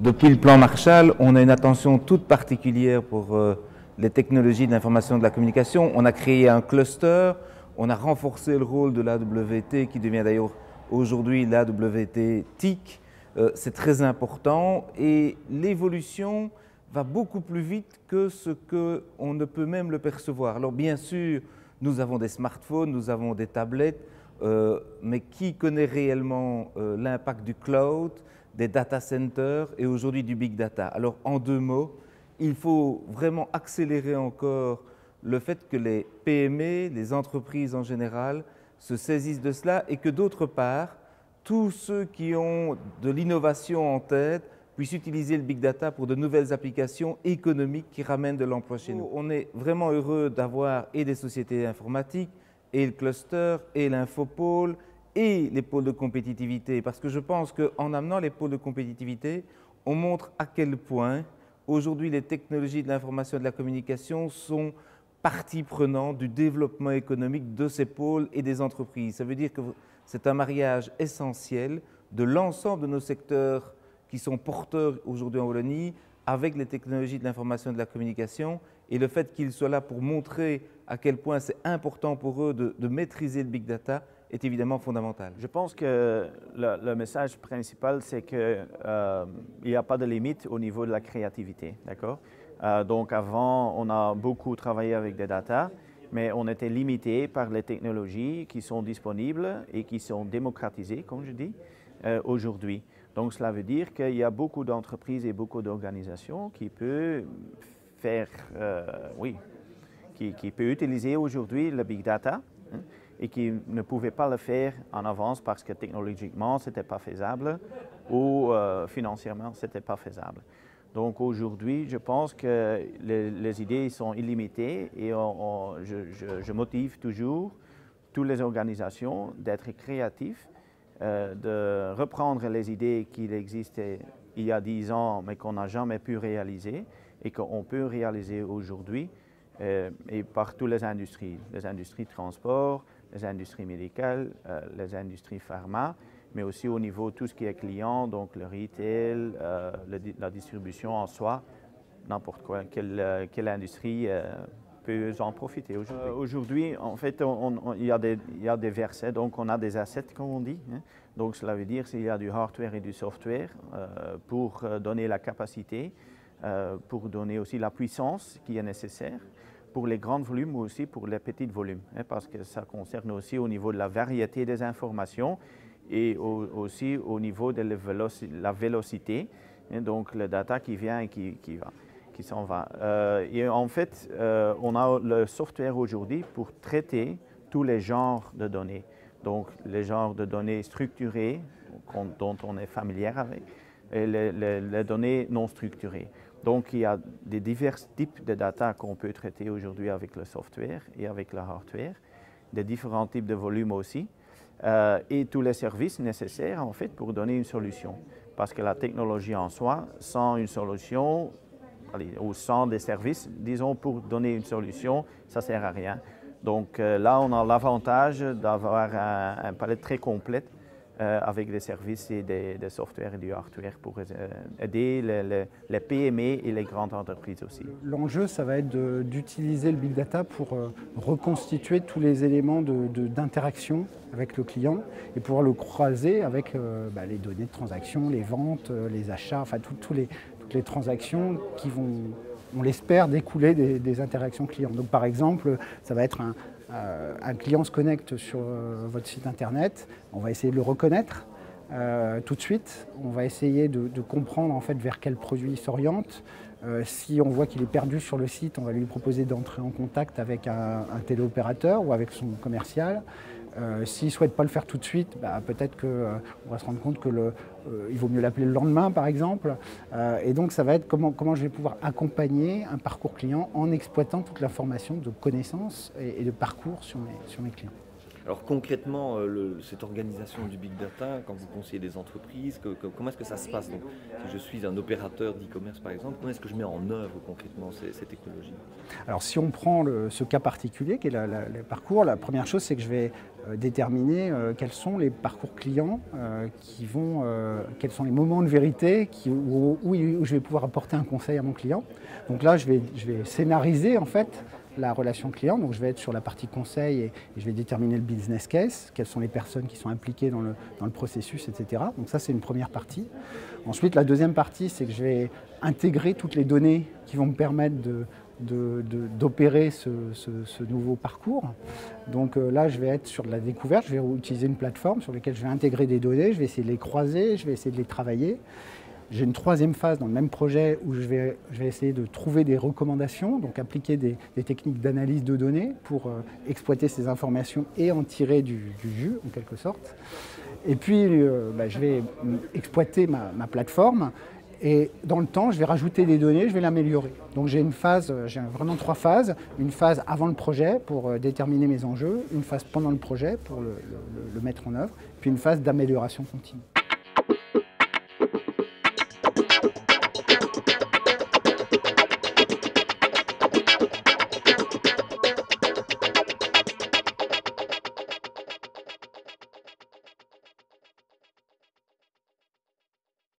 Depuis le plan Marshall, on a une attention toute particulière pour les technologies de l'information et de la communication. On a créé un cluster, on a renforcé le rôle de l'AWT qui devient d'ailleurs aujourd'hui l'AWT TIC. C'est très important et l'évolution va beaucoup plus vite que ce qu'on ne peut même le percevoir. Alors bien sûr, nous avons des smartphones, nous avons des tablettes, mais qui connaît réellement l'impact du cloud, des data centers et aujourd'hui du big data? Alors en deux mots, il faut vraiment accélérer encore le fait que les PME, les entreprises en général, se saisissent de cela et que d'autre part, tous ceux qui ont de l'innovation en tête puissent utiliser le big data pour de nouvelles applications économiques qui ramènent de l'emploi chez nous. On est vraiment heureux d'avoir et des sociétés informatiques, et le cluster, et l'infopôle, et les pôles de compétitivité. Parce que je pense qu'en amenant les pôles de compétitivité, on montre à quel point aujourd'hui les technologies de l'information et de la communication sont partie prenante du développement économique de ces pôles et des entreprises. Ça veut dire que c'est un mariage essentiel de l'ensemble de nos secteurs qui sont porteurs aujourd'hui en Wallonie avec les technologies de l'information et de la communication, et le fait qu'ils soient là pour montrer à quel point c'est important pour eux de maîtriser le big data est évidemment fondamental. Je pense que le message principal, c'est qu'il n'y a pas de limite au niveau de la créativité, d'accord? Donc avant, on a beaucoup travaillé avec des data, mais on était limité par les technologies qui sont disponibles et qui sont démocratisées, comme je dis, aujourd'hui. Donc cela veut dire qu'il y a beaucoup d'entreprises et beaucoup d'organisations qui peuvent faire, qui peut utiliser aujourd'hui le big data, hein, et qui ne pouvaient pas le faire en avance parce que technologiquement, ce n'était pas faisable ou financièrement, ce n'était pas faisable. Donc aujourd'hui, je pense que les idées sont illimitées et je motive toujours toutes les organisations d'être créatifs, de reprendre les idées qui existaient il y a 10 ans mais qu'on n'a jamais pu réaliser et qu'on peut réaliser aujourd'hui et par toutes les industries de transport, les industries médicales, les industries pharma, mais aussi au niveau de tout ce qui est client, donc le retail, la distribution en soi, n'importe quoi, quelle industrie peut en profiter aujourd'hui. Aujourd'hui, en fait, il y a des versets, donc on a des assets, comme on dit. Hein. Donc cela veut dire qu'il y a du hardware et du software pour donner la capacité, pour donner aussi la puissance qui est nécessaire pour les grands volumes ou aussi pour les petits volumes, hein, parce que ça concerne aussi au niveau de la variété des informations et aussi au niveau de la vélocité, hein, donc le data qui vient et qui s'en va. Et en fait, on a le software aujourd'hui pour traiter tous les genres de données. Donc les genres de données structurées dont on est familier avec et les données non structurées. Donc il y a des divers types de data qu'on peut traiter aujourd'hui avec le software et avec le hardware, des différents types de volumes aussi, et tous les services nécessaires en fait pour donner une solution. Parce que la technologie en soi, sans une solution, ou sans des services, disons pour donner une solution, ça ne sert à rien. Donc là, on a l'avantage d'avoir un palette très complète avec des services et des softwares et du hardware pour aider les PME et les grandes entreprises aussi. L'enjeu, ça va être d'utiliser le big data pour reconstituer tous les éléments d'interaction avec le client et pouvoir le croiser avec les données de transaction, les ventes, les achats, enfin toutes les transactions qui vont, on l'espère, découler des interactions clients. Donc par exemple, ça va être un client se connecte sur votre site internet, on va essayer de le reconnaître tout de suite, on va essayer de comprendre en fait vers quel produit il s'oriente. Si on voit qu'il est perdu sur le site, on va lui proposer d'entrer en contact avec un téléopérateur ou avec son commercial. S'il ne souhaite pas le faire tout de suite, peut-être qu'on va se rendre compte qu'il vaut mieux l'appeler le lendemain, par exemple. Et donc, ça va être comment je vais pouvoir accompagner un parcours client en exploitant toute l'information de connaissances et de parcours sur mes clients. Alors concrètement, cette organisation du Big Data, quand vous conseillez des entreprises, comment est-ce que ça se passe? Donc, si je suis un opérateur d'e-commerce par exemple, comment est-ce que je mets en œuvre concrètement ces technologies? Alors si on prend ce cas particulier qui est le parcours, la première chose c'est que je vais déterminer quels sont les parcours clients quels sont les moments de vérité où je vais pouvoir apporter un conseil à mon client. Donc là je vais scénariser en fait la relation client, donc je vais être sur la partie conseil et je vais déterminer le business case, quelles sont les personnes qui sont impliquées dans le processus, etc. Donc ça c'est une première partie. Ensuite la deuxième partie c'est que je vais intégrer toutes les données qui vont me permettre d'opérer ce nouveau parcours. Donc là je vais être sur de la découverte, je vais utiliser une plateforme sur laquelle je vais intégrer des données, je vais essayer de les croiser, je vais essayer de les travailler. J'ai une troisième phase dans le même projet où je vais essayer de trouver des recommandations, donc appliquer des techniques d'analyse de données pour exploiter ces informations et en tirer du jus en quelque sorte. Et puis je vais exploiter ma plateforme et dans le temps je vais rajouter des données, je vais l'améliorer. Donc j'ai vraiment 3 phases, une phase avant le projet pour déterminer mes enjeux, une phase pendant le projet pour le mettre en œuvre, puis une phase d'amélioration continue.